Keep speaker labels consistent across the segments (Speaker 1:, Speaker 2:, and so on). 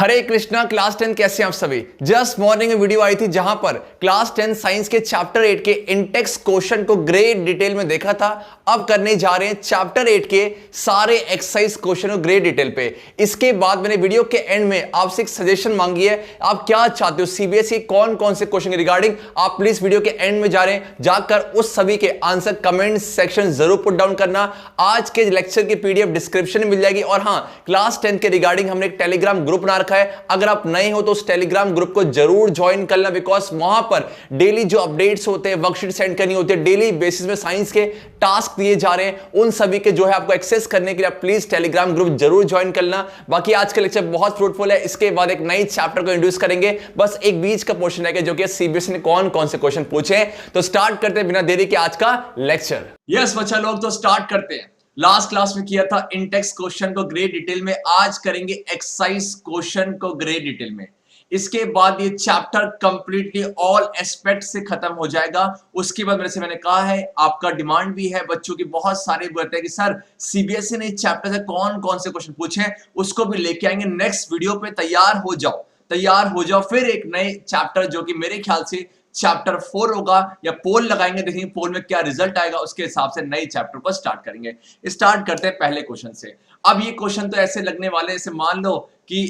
Speaker 1: हरे Krishna. Class 10 कैसे हैं आप सभी। जस्ट मॉर्निंग में वीडियो आई थी जहां पर क्लास 10 साइंस के चैप्टर 8 के इंटेक्स क्वेश्चन को ग्रेट डिटेल में देखा था। अब करने जा रहे हैं चैप्टर 8 के सारे एक्सरसाइज क्वेश्चन को ग्रेट डिटेल पे। इसके बाद मैंने वीडियो के एंड में आपसे एक सजेशन मांगी है, आप क्या चाहते हो सीबीएसई कौन कौन से क्वेश्चन के रिगार्डिंग। आप प्लीज वीडियो के एंड में जा रहे हैं, जाकर उस सभी के आंसर कमेंट सेक्शन जरूर पुट डाउन करना। आज के लेक्चर की पीडीएफ डिस्क्रिप्शन में मिल जाएगी। और हां, क्लास 10 के रिगार्डिंग हमने एक टेलीग्राम ग्रुप बना रखा है, अगर आप नए हो तो उस टेलीग्राम ग्रुप को जरूर ज्वाइन करना, बिकॉज वहां पर डेली जो अपडेट्स होते हैं, वर्कशीट सेंड करनी होती है, डेली बेसिस में साइंस के टास्क दिए जा रहे हैं, उन सभी के जो है आपको एक्सेस करने के लिए प्लीज टेलीग्राम ग्रुप जरूर ज्वाइन करना। बाकी आज का लेक्चर बहुत फ्रूटफुल है। इसके बाद एक नई चैप्टर को इंट्रोड्यूस करेंगे, बस एक बीच का पोर्शन है जो कि सीबीएसई ने कौन कौन से क्वेश्चन पूछे हैं। तो स्टार्ट करते हैं बिना देरी के आज का लेक्चर। यस बच्चा लोग, तो स्टार्ट करते हैं। लास्ट क्लास में किया था इंटेक्स क्वेश्चन को ग्रेट डिटेल में, आज करेंगे एक्सरसाइज क्वेश्चन को ग्रेट डिटेल में। इसके बाद ये चैप्टर कंप्लीटली ऑल एस्पेक्ट से खत्म हो जाएगा। उसके बाद मैंने कहा है, आपका डिमांड भी है, बच्चों की बहुत सारे बोलते हैं कि सर सीबीएसई ने इस चैप्टर से कौन कौन से क्वेश्चन पूछे हैं, उसको भी लेके आएंगे नेक्स्ट वीडियो पे। तैयार हो जाओ, तैयार हो जाओ। फिर एक नए चैप्टर जो कि मेरे ख्याल से चैप्टर 4 होगा, या पोल लगाएंगे, देखेंगे पोल में क्या रिजल्ट आएगा, उसके हिसाब से नए चैप्टर को स्टार्ट करेंगे। स्टार्ट करते हैं पहले क्वेश्चन से। अब ये क्वेश्चन तो ऐसे लगने वाले, जैसे मान लो कि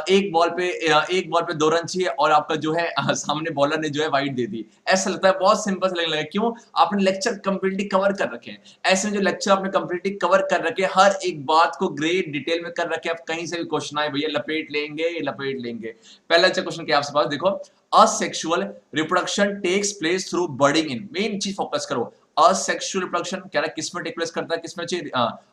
Speaker 1: एक बॉल पे 2 रन चाहिए और आपका जो है सामने बॉलर ने जो है वाइड दे दी। ऐसा लगता है, बहुत सिंपल लगने लगा। क्यों? आपने लेक्चर कंप्लीटली कवर कर रखे हैं। ऐसे में जो लेक्चर आपने कंप्लीटली कवर कर रखे हैं, हर एक बात को ग्रेट डिटेल में कर रखे हैं, आप कहीं से भी क्वेश्चन आए भैया लपेट लेंगे। पहला क्वेश्चन क्या आपसे पास, देखो, asexual reproduction takes place through budding in, main चीज फोकस करो। asexual reproduction कह रहा है किसमें टेक प्लेस करता है, किसमें चाहिए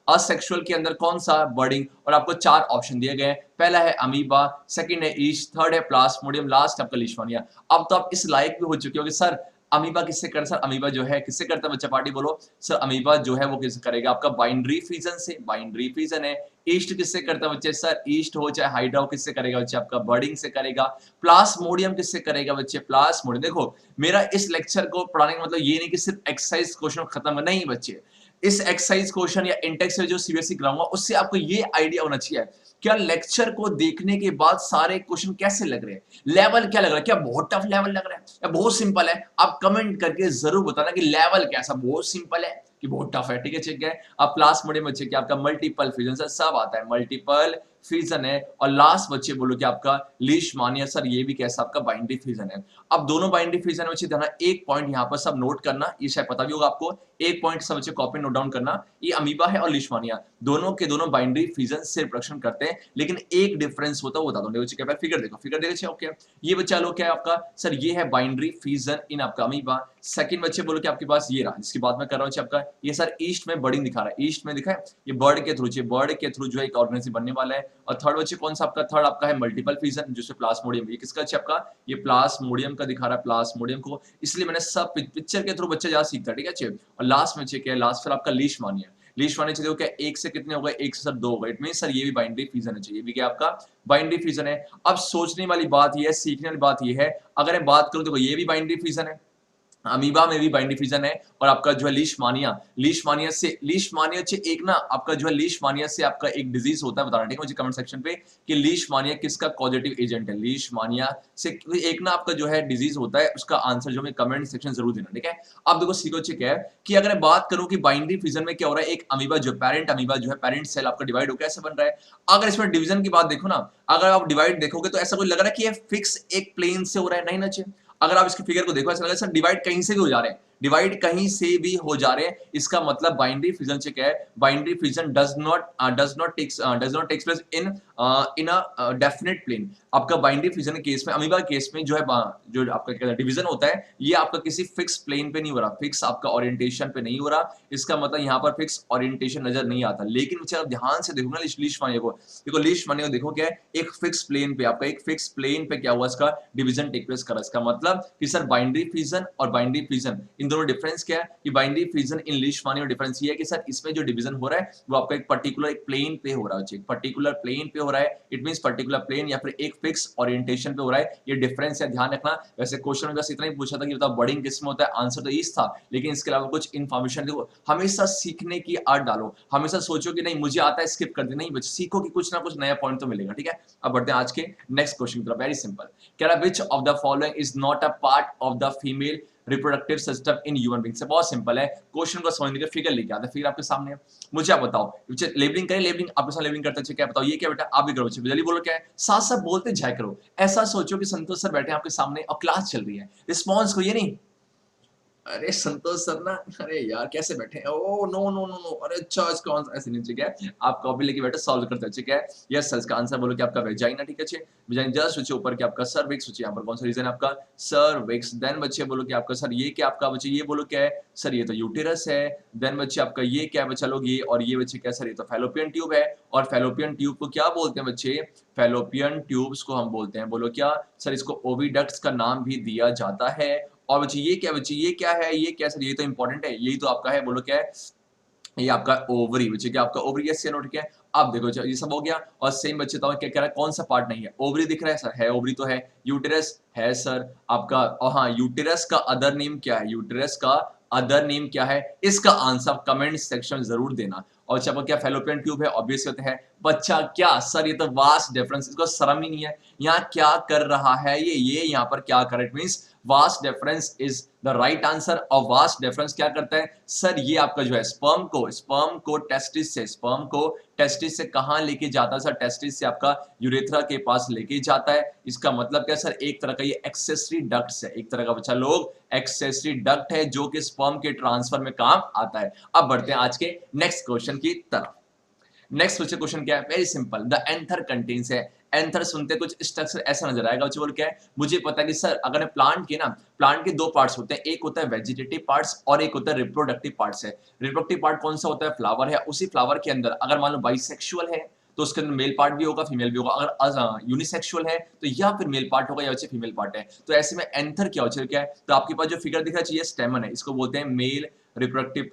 Speaker 1: asexual के अंदर कौन सा बर्डिंग। और आपको 4 ऑप्शन दिए गए हैं, पहला है अमीबा, सेकंड है ईस्ट, थर्ड है प्लास्मोडियम, लास्ट आपका लीशमानिया। अब तो आप इस लायक भी हो चुके हो कि सर अमीबा किससे करता है, सर अमीबा जो है किससे करता है, बच्चा पार्टी बोलो। सर अमीबा जो है वो किससे करेगा, आपका बाइंड्री फ्यूजन से, बाइंड्री फ्यूजन है। ईस्ट किससे करता है बच्चे, सर ईस्ट हो चाहे हाइड्रा हो, किससे करेगा बच्चे, आपका बर्डिंग से करेगा। प्लास्मोडियम किससे करेगा बच्चे, प्लास्मोडियम। देखो, मेरा इस लेक्चर को पढ़ाने का मतलब ये नहीं कि सिर्फ एक्सरसाइज क्वेश्चन खत्म नहीं बच्चे, इस एक्सरसाइज क्वेश्चन या इंटेक्स में जो सीबीएसई कराऊंगा उससे आपको ये आइडिया होना चाहिए क्या लेक्चर को देखने के बाद सारे क्वेश्चन कैसे लग रहे हैं, लेवल क्या लग रहा है, क्या बहुत टफ लेवल लग रहा है या बहुत सिंपल है। आप कमेंट करके जरूर बताना कि लेवल कैसा, बहुत सिंपल है कि बहुत टफ है। ठीक है, चेक है। अब प्लास्मोडियम बच्चे क्या आपका मल्टीपल फ्यूजन, सर सब आता है, मल्टीपल फ्यूजन है। और लास्ट बच्चे बोलो कि आपका लीशमानिया, सर ये भी कैसा आपका बाइंड्री फ्यूजन है। अब दोनों बाइंड्री फ्यूजन बच्चे ध्यान, एक पॉइंट यहाँ पर सब नोट करना, ये शायद पता भी होगा आपको, एक पॉइंट सब बच्चे कॉपी नोट डाउन करना। ये अमीबा है और लीशमानिया दोनों के दोनों बाइंड्री फ्यूजन से रिप्रोडक्शन करते हैं, लेकिन एक डिफरेंस होता है वो बता दो। बच्चे क्या फिगर देखो, फिगर देखो, ओके। ये बच्चा लो क्या है आपका, सर ये है बाइंड्री फ्यूजन इन आपका अमीबा। सेकंड बच्चे बोलो कि आपके पास ये रहा, जिसकी बात मैं कर रहा हूँ आपका, ये सर ईस्ट में बर्डिंग दिखा रहा है, ईस्ट में दिखा है, ये बर्ड के थ्रू, बर्ड के थ्रू जो है एक ऑर्गेनिज्म बनने वाला है। और थर्ड बच्चे कौन सा आपका, थर्ड आपका है मल्टीपल फ्यूजन, जिससे प्लास्मोडियम, ये किसका अच्छा आपका, ये प्लास्मोडियम का दिखा रहा है, प्लास्मोडियम को। इसलिए मैंने सब पिक्चर के थ्रू बच्चा ज्यादा सीखता है, ठीक है। और लास्ट में क्या है, लास्ट फिर आपका लीशमानिया, लीशमानिया चाहिए क्या, एक से कितने हो गए, एक से सर 2 हो गए। इट मीन सर ये भी बाइंड्री फ्यूजन है, चाहिए भी क्या आपका बाइंड्री फ्यूजन है। अब सोचने वाली बात ये है, सीखने वाली बात ये है, अगर मैं बात करूं देखो ये भी बाइंड्री फ्यूजन है, अमीबा में भी बाइंड्री फ्यूजन है। और आपका जो है लीशमानिया से एक ना आपका जो है लीशमानिया से आपका एक डिजीज होता है, बताना ठीक है मुझे कमेंट सेक्शन पे कि लीशमानिया किसका कॉजेटिव एजेंट है। लीशमानिया से एक ना आपका जो है डिजीज होता है, उसका आंसर जो है कमेंट सेक्शन जरूर देना, ठीक है। अब देखो सीखो क्या है कि अगर मैं बात करूं कि बाइंड्री फ्यूजन में क्या हो रहा है, एक अमीबा जो पेरेंट अमीबा जो है पेरेंट सेल आपका डिवाइड हो कैसे बन रहा है। अगर इसमें डिवीजन की बात देखो ना, अगर आप डिवाइड देखोगे तो ऐसा कोई लग रहा है कि ये फिक्स एक प्लेन से हो रहा है, नहीं ना। अगर आप इसकी फिगर को देखो ऐसा लगा सर डिवाइड कहीं से भी हो जा रहे हैं, डिवाइड कहीं से भी हो जा रहे हैं। इसका मतलब बाइंड्री फ्यूजन से क्या है, binary fusion does not takes place in a definite plane. आपका बाइंड्री फ्यूजन के केस में, अमीबा के केस में जो है जो आपका डिवीजन होता है, ये आपका किसी फिक्स प्लेन पे नहीं हो रहा, फिक्स आपका ओरिएंटेशन पे नहीं हो रहा। इसका मतलब यहाँ पर फिक्स ओरिएंटेशन नजर नहीं आता। लेकिन बच्चे आप ध्यान से देखो ना लीशमानिया को, देखो लीशमानिया को देखो क्या है, एक फिक्स प्लेन पे आपका, एक फिक्स प्लेन पे क्या हुआ, इसका डिवीजन टेक प्लेस करा। इसका मतलब कि सर बाइंड्री फ्यूजन और बाइंड्री फ्यूजन
Speaker 2: इन दोनों डिफरेंस क्या है कि बाइनरी फ्यूजन इन लीशमानिया में डिफरेंस ये है कि सर इसमें जो डिवीजन हो रहा है वो आपका एक पर्टिकुलर एक प्लेन पे हो रहा है, एक पर्टिकुलर प्लेन पे हो रहा है, इट मींस पर्टिकुलर प्लेन या फिर एक फिक्स ओरिएंटेशन पे हो रहा है, ये डिफरेंस है, ध्यान रखना। वैसे क्वेश्चन में बस इतना ही पूछा था कि बताओ बर्डिंग किसमें होता है, आंसर तो ईस्ट था, लेकिन इसके अलावा कुछ इन्फॉर्मेशन देखो, हमेशा सीखने की आदत डालो, हमेशा सोचो कि नहीं मुझे आता है स्किप कर दे, नहीं बच्चे सीखो कि कुछ ना कुछ नया पॉइंट तो मिलेगा, ठीक है। अब बढ़ते हैं आज के नेक्स्ट क्वेश्चन की तरफ, वेरी सिंपल, कह रहा which of the following is not a part of the female reproductive system in human being. से बहुत सिंपल है, क्वेश्चन को समझने के फिगर लेके आते हैं, फिगर आपके सामने है, मुझे आप बताओ, लेबलिंग करें, लेबलिंग आपके साथ लेबलिंग करते हैं, क्या बताओ ये क्या बेटा, आप भी करो, जल्दी बोलो क्या है, साथ साथ बोलते जाया करो, ऐसा सोचो कि संतोष सर बैठे हैं आपके सामने और क्लास चल रही है, रिस्पॉन्स को ये नहीं अरे संतोष सर ना, अरे यार कैसे बैठे हैं, oh no no no no, अरे अच्छा इसका आंसर ऐसे नहीं, ठीक है, आप कॉपी लेके बैठे सॉल्व करते हैं, ठीक है। यस सर, इसका आंसर बोलो कि आपका वेजाइना, ठीक है, वेजाइना जस्ट बच्चे ऊपर कि आपका सर्विक्स, बच्चे यहाँ पर कौन सा रीजन है आपका सर्विक्स, देन बच्चे बोलो कि आपका सर ये क्या आपका बच्चे, ये बोलो क्या है सर, ये तो यूटेरस है, देन बच्चे आपका ये क्या है बच्चा लोग, ये और ये बच्चे क्या सर, ये तो फैलोपियन ट्यूब है, और फैलोपियन ट्यूब को क्या बोलते हैं बच्चे, फैलोपियन ट्यूब्स को हम बोलते हैं, बोलो क्या सर, इसको ओविडक्ट्स का नाम भी दिया जाता है। और बच्चे ये क्या, बच्चे ये क्या है, ये क्या सर, ये तो इंपॉर्टेंट है, यही तो आपका है, बोलो क्या है, ये आपका ओवरी, बच्चे क्या आपका ओवरी, यस या नो, ठीक है। अब देखो ये सब हो गया, और सेम बच्चे तो क्या कह रहा है, कौन सा पार्ट नहीं है, ओवरी दिख रहा है सर, है ओवरी तो है, यूटेरस है सर आपका, और हाँ यूटेरस का अदर नेम क्या है, यूटेरस का अदर नेम क्या है, इसका आंसर कमेंट सेक्शन जरूर देना। और चाहे क्या फैलोपियन ट्यूब है, ऑब्वियस होता है बच्चा, क्या सर ये तो वास्ट डिफरेंस, इसको शर्म ही नहीं है, यहाँ क्या कर रहा है ये यहाँ पर क्या कर, it means vast difference is the right answer. और वास्ट डिफरेंस क्या करता है सर, ये आपका जो है स्पर्म को टेस्टिस से कहां लेके जाता है सर, टेस्टिस से आपका यूरेथ्रा के पास लेके जाता है, इसका मतलब क्या सर, एक तरह का ये एक्सेसरी डक्ट है, एक तरह का बच्चा लोग एक्सेसरी डक्ट है जो कि स्पर्म के ट्रांसफर में काम आता है। अब बढ़ते हैं आज के नेक्स्ट क्वेश्चन की तरफ। नेक्स्ट क्वेश्चन क्या है, very simple, the anther contains है, एंथर सुनते कुछ स्ट्रक्चर ऐसा नजर आएगा, बोल क्या है, मुझे पता है कि सर अगर मैं प्लांट के ना, प्लांट के दो पार्ट्स होते हैं, एक होता है वेजिटेटिव पार्ट्स और एक होता है रिप्रोडक्टिव पार्ट्स है। रिप्रोडक्टिव पार्ट कौन सा होता है, फ्लावर है, उसी फ्लावर के अंदर अगर मान लो बाइसेक्सुअल है तो उसके अंदर मेल पार्ट भी होगा फीमेल भी होगा, अगर यूनिसेक्सुअल है तो या फिर मेल पार्ट होगा या बच्चे फीमेल पार्ट है। तो ऐसे में एंथर क्या होता है, क्या है, तो आपके पास जो फिगर दिख रहा चाहिए स्टेमन है, इसको बोलते हैं male reproductive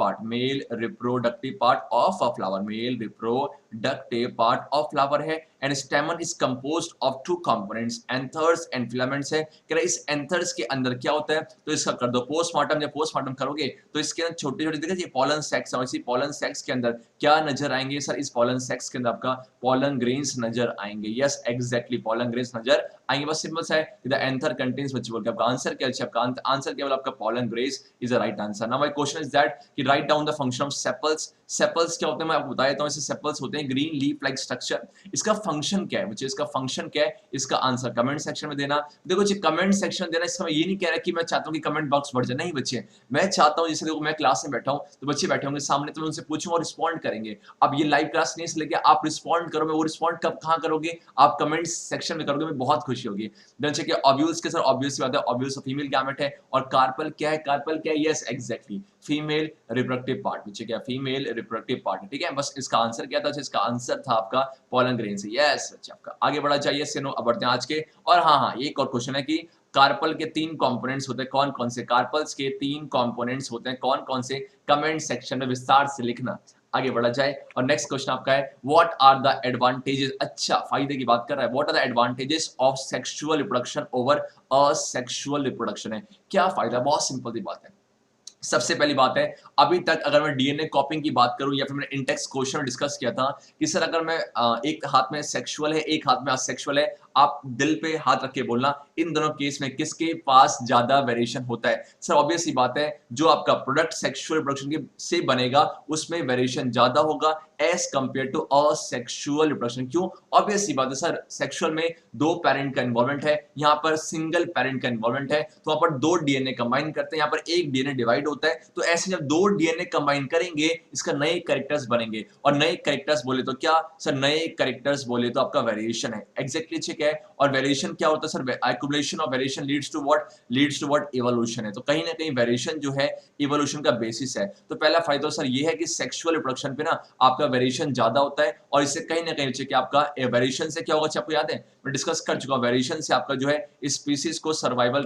Speaker 2: part of a flower, male reproductive part of flower है, and stamen is composed of two components, anthers and filaments है। कह रहा इस एंथर्स के अंदर क्या होता है, तो इसका कर दो पोस्टमार्टम, जब पोस्टमार्टम करोगे तो इसके अंदर छोटे छोटे देखिए पॉलन सैक्स, और इसी पॉलन सैक्स के अंदर क्या नजर आएंगे सर, इस पॉलन सैक्स के अंदर आपका पॉलन ग्रेन्स नजर आएंगे, यस एग्जैक्टली पॉलन ग्रेन्स नजर आएंगे, बस सिंपल सा है, द एंथर कंटेन्स बच्चे बोल के आपका आंसर क्या है, आपका आंसर केवल आपका pollen grains is the right answer. Now my question is that कि right down the function of sepals, sepals क्या होते हैं मैं आपको बता देता हूं, ऐसे सेपल्स होते हैं ग्रीन लीफ लाइक स्ट्रक्चर, इसका फंक्शन क्या है बच्चे, इसका फंक्शन क्या है, इसका आंसर कमेंट सेक्शन में देना। देखो जी कमेंट सेक्शन देना, इसका मैं ये नहीं कह रहा कि मैं चाहता हूं कि कमेंट बॉक्स बढ़ जाए, नहीं बच्चे, मैं चाहता हूं जैसे देखो मैं क्लास में बैठा हूं तो बच्चे बैठे होंगे सामने, तो मैं उनसे पूछूंगा और रिस्पॉन्ड करेंगे। अब ये लाइव क्लास नहीं इसलिए आप रिस्पॉन्ड करो, मैं वो रिस्पॉन्ड कब कहां करोगे, आप कमेंट सेक्शन में करोगे, मैं बहुत खुशी होगी। देन चेक ऑब्यूल्स के सर, ऑब्वियस बात है ऑब्यूल्स फीमेल गैमेट है, और कार्पल क्या है, कार्पल क्या है, yes exactly female reproductive part, बच्चे क्या फीमेल रिप्रोडक्टिव पार्ट, ठीक है। बस इसका आंसर क्या था, इसका आंसर था आपका पॉलन ग्रेन से, यस बच्चे आपका आगे बढ़ा चाहिए से नो। अब बढ़ते हैं आज के, और हाँ एक और क्वेश्चन है कि कार्पल के 3 कंपोनेंट्स होते हैं, कौन कौन से, कार्पल्स के 3 कंपोनेंट्स होते हैं कौन कौन से, कमेंट सेक्शन में विस्तार से लिखना। आगे बढ़ा जाए, और नेक्स्ट क्वेश्चन आपका है व्हाट आर द एडवांटेजेस, अच्छा फायदे की बात कर रहा है, what are the advantages of sexual reproduction over asexual reproduction है, क्या फायदा, बहुत सिंपल सी बात है। सबसे पहली बात है, अभी तक अगर मैं डीएनए कॉपिंग की बात करूं या फिर मैंने इंटेक्स क्वेश्चन में डिस्कस किया था कि सर अगर मैं एक हाथ में सेक्सुअल है एक हाथ में असेक्सुअल है, आप दिल पे हाथ रख के बोलना इन दोनों केस में किसके पास ज्यादा वेरिएशन होता है। सर ऑब्वियस सी बात है, जो आपका प्रोडक्ट सेक्सुअल रिप्रोडक्शन के से बनेगा उसमें वेरिएशन ज्यादा होगा as compare to asexual reproduction. क्यों, ऑब्वियस सी बात है सर, सेक्सुअल में 2 पेरेंट का इन्वॉल्वमेंट है, यहाँ पर सिंगल पेरेंट का इन्वॉल्वमेंट है, तो वहां पर 2 डीएनए कंबाइन करते हैं, यहाँ पर एक डीएनए डिवाइड होता है, तो ऐसे जब 2 डीएनए कंबाइन करेंगे इसका नए कैरेक्टर्स बनेंगे, और नए कैरेक्टर्स बोले तो क्या सर, नए कैरेक्टर्स बोले तो आपका वेरिएशन है, एग्जैक्टली ठीक है। और वेरिएशन क्या होता है sir, accumulation of variation leads to what, evolution है, तो कहीं ना कहीं वेरिएशन जो है इवोल्यूशन का बेसिस है। तो पहला फायदा सर ये है कि सेक्सुअल रिप्रोडक्शन पे ना आपका वेरिएशन ज्यादा होता है और इससे कहीं ना कहीं बच्चे कि आपका वेरिएशन से क्या होगा बच्चे, आपको याद है मैं डिस्कस कर चुका हूं, वेरिएशन से आपका जो है स्पीसीज को सर्वाइवल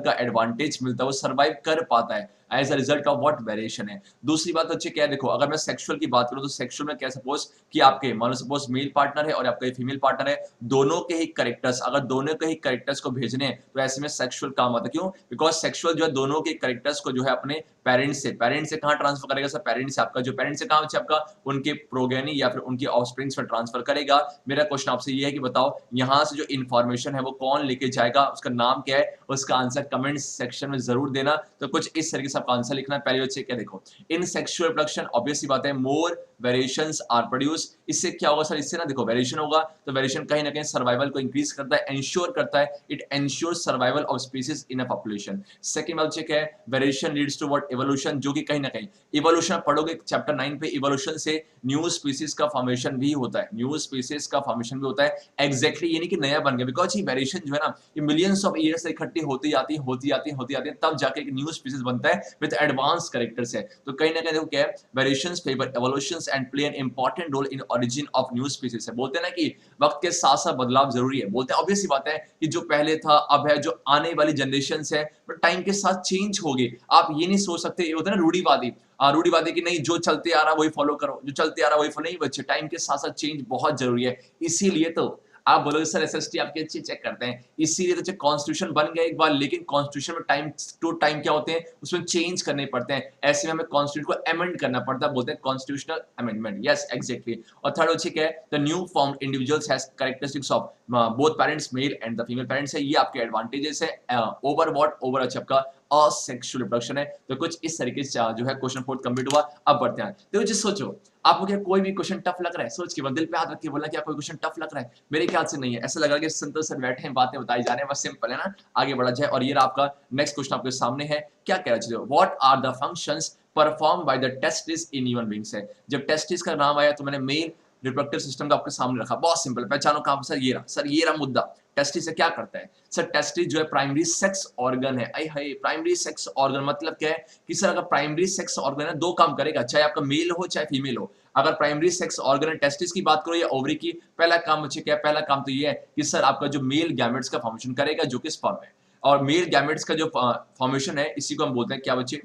Speaker 2: का एडवांटेज मिलता है, वो सर्वाइव कर पाता है as a result of what variation है। दूसरी बात बच्चे क्या है, देखो अगर मैं सेक्सुअल की बात करूं तो सेक्सुअल में क्या सपोज कि आपके मान लो सपोज मेल पार्टनर है और आपका फीमेल पार्टनर है, दोनों के ही कैरेक्टर्स, अगर दोनों के ही कैरेक्टर्स को भेजने हैं तो ऐसे में सेक्सुअल काम आता है। क्यों? बिकॉज सेक्सुअल जो है दोनों के कैरेक्टर्स को जो है अपने पेरेंट्स से कहां ट्रांसफर करेगा सर? पेरेंट्स से। आपका जो पेरेंट्स से कहां आपका उनके प्रोगेनी या फिर उनके ऑफस्प्रिंग्स में ट्रांसफर करेगा। मेरा क्वेश्चन आपसे ये है कि बताओ यहां से जो इंफॉर्मेशन है वो कौन लेके जाएगा, उसका नाम क्या है, उसका आंसर कमेंट सेक्शन में जरूर देना। तो कुछ इस तरीके से आपका आंसर लिखना है। पहले बच्चे क्या देखो, इन सेक्सुअल रिप्रोडक्शन ऑब्वियसली बात है मोर वेरिएशंस आर प्रोड्यूस। इससे क्या होगा सर? इससे ना देखो वेरिएशन होगा तो वेरिएशन कहीं ना कहीं सर्वाइवल को इंक्रीज करता है, एंश्योर करता है, it ensures survival of species in a population. Second बात क्या है, variation leads to what? Evolution, जो कि कहीं ना कहीं इवोल्यूशन पढ़ोगे चैप्टर 9 पे, इवोल्यूशन से न्यू स्पीसीज का फॉर्मेशन भी होता है, न्यू स्पीसीज का फॉर्मेशन भी होता है। एग्जैक्टली ये नहीं कि नया बन गया, बिकॉज ये वेरिएशन जो है ना ये मिलियंस ऑफ ईयर्स से इकट्ठी होती आती है तब जाके एक न्यू स्पीसीज बनता है विद एडवांस कैरेक्टर्स है। तो कहीं ना कहीं देखो क्या है, variations favour evolutions and play an important role in origin of new species है। बोलते हैं ना कि वक्त के साथ साथ बदलाव जरूरी है। बोलते हैं ऑब्वियस सी बात है कि जो पहले था अब है, जो आने वाली जनरेशन है तो टाइम के साथ चेंज होगी। आप ये नहीं सोच सकते, ये होता है ना रूढ़ीवादी की नहीं, जो चलते आ रहा वही फॉलो करो, जो चलते आ रहा वही फॉलो। नहीं बच्चे, टाइम के साथ साथ चेंज बहुत जरूरी है। इसीलिए तो आप बोलोगे सर एसएसटी आपके अच्छे चेक करते हैं, इसीलिए तो कॉन्स्टिट्यूशन बन गया एक बार, लेकिन कॉन्स्टिट्यूशन में टाइम टू टाइम क्या होते हैं, उसमें चेंज करने पड़ते हैं। ऐसे में हमें कॉन्स्टिट्यूशन को अमेंड करना पड़ता है, बोलते हैं कॉन्स्टिट्यूशनल अमेंडमेंट। Yes exactly. और थर्ड अच्छी क्या है, the new form individuals has characteristics of both parents male and the female parents है। ये आपके एडवांटेजेस है ओवर व्हाट? ओवर अच्छा आपका असेक्सुअल रिप्रोडक्शन है। तो कुछ इस तरीके से जो है क्वेश्चन 4 कंप्लीट हुआ। अब बढ़ते हैं, देखो जी सोचो आपको क्या कोई भी क्वेश्चन टफ लग रहा है, सोच के दिल पे हाथ रख के बोलना क्या कोई क्वेश्चन टफ लग रहा है? मेरे ख्याल से नहीं है, ऐसा लग रहा है कि संतोष सर बैठे हैं, बातें बताई जा रहे हैं, बस सिंपल है ना, आगे बढ़ा जाए। और ये आपका नेक्स्ट क्वेश्चन आपके सामने है, क्या कह रहा है, what are the functions perform by the testis in human beings है। जब टेस्टिस का नाम आया तो मैंने मेल रिप्रोडक्टिव सिस्टम का आपके सामने रखा, बहुत सिंपल, पहचानो कहां सर? ये रहा मुद्दा। टेस्टिस से क्या करता है सर? टेस्टिस जो है प्राइमरी सेक्स ऑर्गन है। आई हाय, प्राइमरी सेक्स ऑर्गन मतलब क्या है कि सर अगर प्राइमरी सेक्स ऑर्गन है दो काम करेगा, चाहे आपका मेल हो चाहे फीमेल हो। अगर प्राइमरी सेक्स ऑर्गन है, टेस्टिस की बात करो या ओवरी की, पहला काम बच्चे क्या है? पहला काम तो ये है कि सर आपका जो मेल गैमेट्स का फॉर्मेशन करेगा, जो कि स्पर्म है। और मेल गैमेट्स का जो फॉर्मेशन है इसी को हम बोलते हैं क्या बच्चे?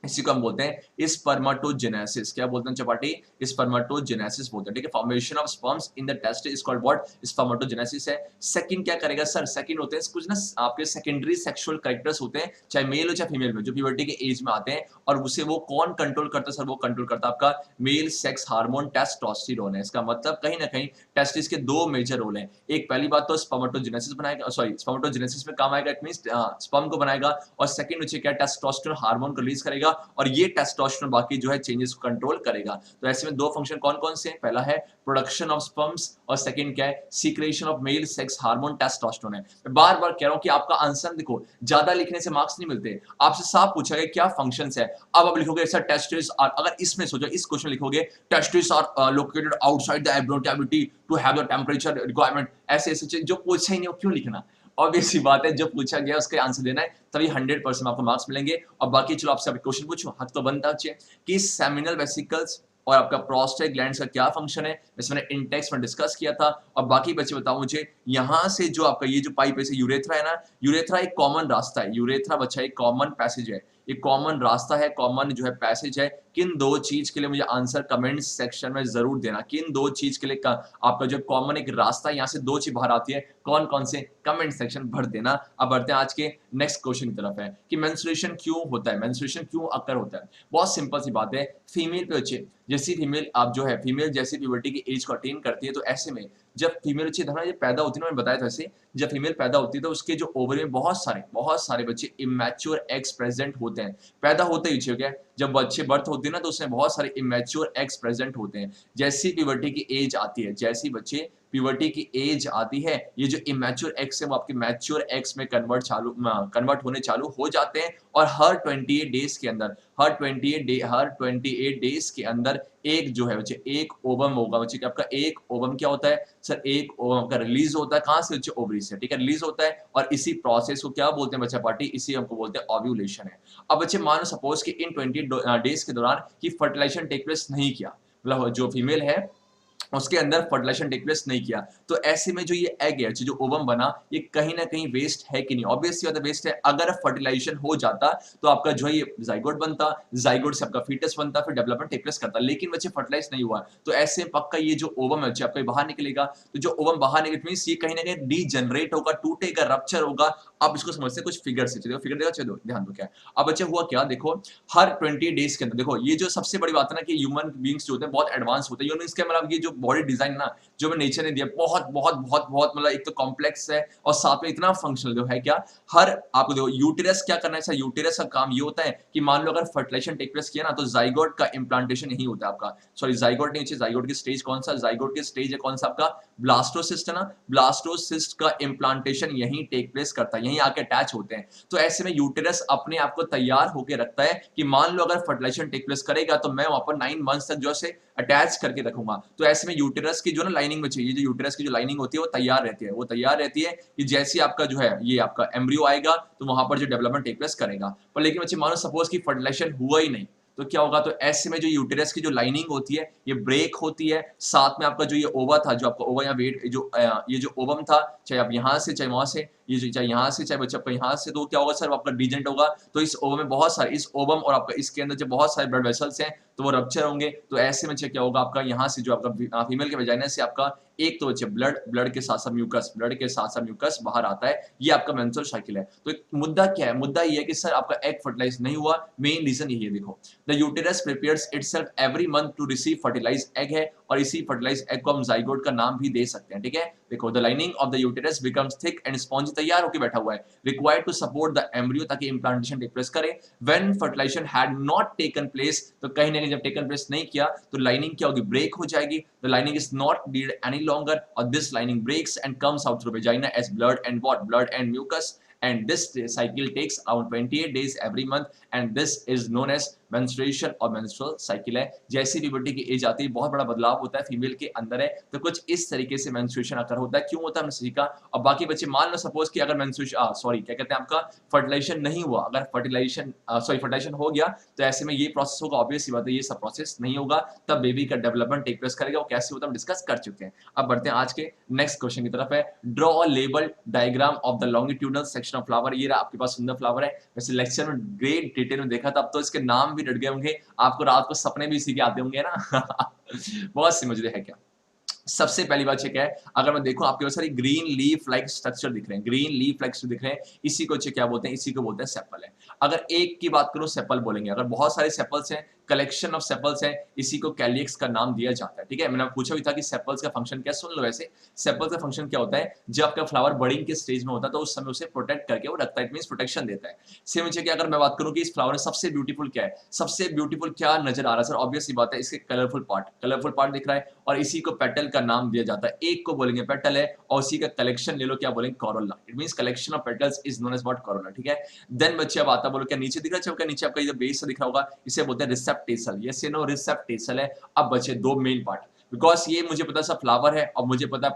Speaker 2: इसी को हम बोलते हैं स्पर्मेटोजेनेसिस। क्या बोलते हैं चपाटी? स्पर्मेटोजेनेसिस बोलते हैं, ठीक है। Formation of sperms in the test is called what? Spermatogenesis है। सेकंड क्या करेगा सर? सेकंड होते हैं कुछ ना आपके सेकेंडरी सेक्सुअल कैरेक्टर्स होते हैं, चाहे मेल हो चाहे फीमेल में, जो प्यूबर्टी के एज में आते हैं, और उसे वो कौन कंट्रोल करता है सर? वो कंट्रोल करता है आपका मेल सेक्स हार्मोन टेस्टोस्टेरोन है। इसका मतलब कहीं ना कहीं टेस्टिस के दो मेजर रोल हैं। एक पहली बात तो स्पर्मेटोजेनेसिस बनाएगा, सॉरी स्पर्मेटोजेनेसिस में काम आएगा, इट मींस स्पर्म को बनाएगा। और सेकंड नीचे क्या? टेस्टोस्टेरोन हार्मोन को रिलीज करेगा, और ये टेस्टोस्टेरोन बाकी जो है चेंजेस को कंट्रोल करेगा। तो ऐसे में दो फंक्शन कौन कौन से हैं? पहला है प्रोडक्शन ऑफ स्पर्म्स और सेकंड क्या है? Secretion of male sex hormone testosterone है। मैं बार बार कह रहा हूं कि आपका आंसर देखो, ज्यादा लिखने से मार्क्स नहीं मिलते, आपसे साफ पूछा गया क्या फंक्शंस है। अब आप लिखोगे सर टेस्टिस आर, अगर इसमें सोचो इस क्वेश्चन लिखोगे testis are located outside the abdomen cavity to have the temperature requirement, ऐसे ऐसे चीज जो पूछा ही नहीं हो क्यों लिखना? ऑब्वियस सी बात है, जो पूछा गया उसका आंसर देना है, तभी 100% आपको मार्क्स मिलेंगे। और बाकी चलो आपसे क्वेश्चन पूछो, हक तो बनता है कि सेमिनल वेसिकल्स और आपका प्रोस्टेट ग्लैंड्स का क्या फंक्शन है, जैसे मैंने इंटेक्स में डिस्कस किया था। और बाकी बच्चे बताओ मुझे, यहां से जो आपका ये जो पाइप है यूरेथ्रा है ना, यूरेथ्रा एक कॉमन रास्ता है, यूरेथ्रा बच्चा एक कॉमन पैसेज है, ये कॉमन रास्ता है, कॉमन जो है पैसेज है। किन दो चीज के लिए मुझे आंसर कमेंट सेक्शन में जरूर देना, किन दो चीज के लिए आपका जो कॉमन एक रास्ता है, यहाँ से दो चीज बाहर आती है, कौन कौन से, कमेंट सेक्शन भर देना। अब बढ़ते हैं आज के नेक्स्ट क्वेश्चन की तरफ है कि मेंस्ट्रुएशन क्यों होता है, मेंस्ट्रुएशन क्यों अकर होता है। बहुत सिंपल सी बात है, फीमेल पे बच्चे जैसी फीमेल आप जो है फीमेल जैसी प्यूबर्टी की एज को अटेन करती है, तो ऐसे में जब फीमेल बच्चे धरना ये पैदा होती है ना, मैंने बताया था ऐसे, जब फीमेल पैदा होती है तो उसके जो ओवरी में बहुत सारे बच्चे इमैच्योर एग्स प्रेजेंट होते हैं। पैदा होते ही क्या, जब बच्चे बर्थ होती है ना तो उसमें बहुत सारे इमैच्योर एग्स प्रेजेंट होते हैं। जैसी प्यूबर्टी की एज आती है, जैसी बच्चे प्यूबर्टी की एज आती है, ये जो इमैच्योर एग्स है वो आपके मैच्योर एग्स में कन्वर्ट होने चालू हो जाते हैं और हर 28 डेज के अंदर हर 28 डेज के अंदर एक जो है बच्चे एक ओवम होगा बच्चे। आपका एक ओवम क्या होता है सर, एक ओवम का रिलीज होता है कहां से बच्चे, ओवरी से, ठीक है, रिलीज होता है और इसी प्रोसेस को क्या बोलते हैं बच्चा पार्टी, इसी हमको बोलते हैं ओव्यूलेशन है। अब बच्चे मानो सपोज कि इन 20 डेज के दौरान कि फर्टिलाइजेशन टेक प्लेस नहीं किया, मतलब जो फीमेल है उसके अंदर फर्टिलाइजेशन टेक प्लेस नहीं किया, तो ऐसे में जो ये एग है जो ओवम बना ये कहीं ना कहीं वेस्ट है कि नहीं, ऑब्वियस बात है वेस्ट है। अगर फर्टिलाइजेशन हो जाता तो आपका जो है ये जाइगोट बनता, जाइगोट से आपका फीटस बनता, फिर डेवलपमेंट टेक प्लेस करता, लेकिन बच्चे फर्टिलाइज नहीं हुआ तो ऐसे में पक्का ये जो ओवम है आपका बाहर निकलेगा। तो जो ओवम बाहर निकले मींस ये कहीं ना कहीं डीजनरेट होगा, टूटेगा, रप्चर होगा। आप इसको समझते हैं कुछ फिगर से, देखो फिगर देखो, चलो ध्यान दो क्या है। अब बच्चे हुआ क्या, देखो हर 20 डेज के अंदर, देखो ये जो सबसे बड़ी बात है ना कि ह्यूमन बीइंग्स जो होते हैं बहुत एडवांस होते हैं, यूनिस के मतलब ये जो बॉडी डिजाइन ना जो हमें नेचर ने दिया बहुत बहुत बहुत बहुत मतलब एक तो कॉम्प्लेक्स है और साथ में इतना फंक्शनल जो है क्या, हर आपको देखो यूटेरस क्या करना है सर, यूटेरस का काम ये होता है कि मान लो अगर फर्टिलाइजेशन टेक प्लेस किया ना तो जाइगोट का इंप्लांटेशन यही होता है आपका, सॉरी जाइगोट नहीं, जाइगोट की स्टेज कौन सा, जाइगोट की स्टेज है कौन सा आपका, ब्लास्टोसिस्ट है ना, ब्लास्टोसिस्ट का इंप्लांटेशन यही टेक प्लेस करता है, यही आके अटैच होते हैं। तो ऐसे में यूटेरस अपने आप को तैयार होकर रखता है कि मान लो अगर फर्टिलाइजेशन टेक प्लेस करेगा तो मैं वहां पर 9 मंथ्स तक जो है अटैच करके रखूंगा। तो ऐसे में यूटेरस की जो ना लाइनिंग में चाहिए, जो यूटेरस की जो लाइनिंग होती है वो तैयार रहती है, वो तैयार रहती है कि जैसे आपका जो है ये आपका एम्ब्रियो आएगा तो वहां पर जो डेवलपमेंट टेक प्लेस करेगा। पर लेकिन बच्चे मानो सपोज की फर्टिलाइजेशन हुआ ही नहीं तो क्या होगा, तो ऐसे में जो यूटेरस की जो लाइनिंग होती है ये ब्रेक होती है, साथ में आपका जो ये ओवा था, जो आपका ओवा या वेट जो ये जो ओवम था, चाहे आप यहां से चाहे वहां से, ये जो चाहे यहाँ से चाहे बच्चे आपका यहाँ से, तो क्या होगा सर आपका डिजेंट होगा। तो इस ओवम में बहुत सारे, इस ओवम और आपका इसके अंदर जो बहुत सारे ब्लड वेसल्स हैं तो वो रप्चर होंगे। तो ऐसे में क्या होगा आपका यहाँ से जो आपका फीमेल के वजाइना से आपका एक तो बच्चे ब्लड के साथ साथ म्यूकस, ब्लड के साथ साथ म्यूकस बाहर आता है, ये आपका मेंस्ट्रुअल साइकिल है। तो एक मुद्दा क्या है, मुद्दा ये है कि सर आपका एग फर्टिलाइज नहीं हुआ, मेन रीजन यही है। देखो the uterus prepares itself every month to receive fertilize egg है और इसी फर्टिलाइज एग को हम जाइगोट का नाम भी दे सकते हैं, ठीक है। देखो the lining of the uterus becomes thick and spongy, तैयार होकर बैठा हुआ है, required to support the embryo ताकि इंप्लांटेशन टेक प्लेस करे। When fertilization had not taken place, तो कहीं ना कहीं जब टेकन प्लेस नहीं किया तो लाइनिंग क्या होगी, ब्रेक हो जाएगी। The lining is not need any longer और this lining breaks and comes out through vagina as blood and what, blood and mucus, and this cycle takes around 28 days every month and this is known as menstruation और menstrual cycle है। जैसी puberty की as आती है बहुत बड़ा बदलाव होता है फीमेल के अंदर है, तो कुछ इस तरीके से मेंस्ट्रुएशन आकर होता है। क्यों होता है हमने सीखा। और बाकी बच्चे मान लो सपोज कि अगर मेंस्ट्रुएशन सॉरी क्या कहते हैं आपका फर्टिलाइजेशन नहीं हुआ, अगर फर्टिलाइजेशन हो गया तो ऐसे में ये प्रोसेस होगा, ऑब्वियस सी बात है ये सब प्रोसेस नहीं होगा, तब बेबी का डेवलपमेंट टेक प्लेस करेगा। वो कैसे होता है हम डिस्कस कर चुके हैं। अब बढ़ते हैं आज के नेक्स्ट क्वेश्चन की तरफ है, draw a label diagram of the longitudinal section of flower. ये रहा आपके पास सुंदर फ्लावर है, वैसे लेक्चर में ग्रेट डिटेल में देखा था, अब तो इसके नाम भी डट गए होंगे, आपको रात को सपने भी इसी के आते होंगे ना बहुत सी मुझे है क्या। सबसे पहली बात क्या है, अगर मैं देखूं आपके पास सारी ग्रीन लीफ लाइक स्ट्रक्चर दिख रहे हैं, ग्रीन लीफ लाइक दिख रहे हैं, इसी को क्या बोलते हैं, इसी को बोलते हैं सेपल है। अगर एक की बात करूं सेपल बोलेंगे, अगर बहुत सारे सेपल्स हैं, कलेक्शन ऑफ सेपल्स है, इसी को कैलियक्स का नाम दिया जाता है, ठीक है। मैंने पूछा भी था कि सेपल्स का फंक्शन क्या, सुन लो। वैसे सेपल्स का फंक्शन क्या होता है, जब आपका फ्लावर बडिंग के स्टेज में होता है तो उस समय उसे प्रोटेक्ट करके वो रखता है, इट मींस प्रोटेक्शन देता है। सेम मुझे क्या, अगर मैं बात करूं कि इस फ्लावर में सबसे ब्यूटीफुल क्या है, सबसे ब्यूटीफुल क्या नजर आ रहा है सर, ऑब्वियस सी बात है इसके कलरफुल पार्ट दिख रहा है और इसी को पेटल का नाम दिया जाता है। एक को बोलेंगे पेटल है और उसी का कलेक्शन ले लो, क्या बोलेंगे, corolla. It means collection of petals is known as what, corolla, ठीक है। देन बच्चे अब आता बोलो क्या नीचे दिख रहा है, नीचे आपका ये बेस दिख रहा होगा, इसे बोलते हैं रिसेप्टेसल, यस या नो, रिसेप्टेसल है। अब बचे दो मेन पार्ट, बिकॉज ये मुझे पता है फ्लावर है और मुझे पता है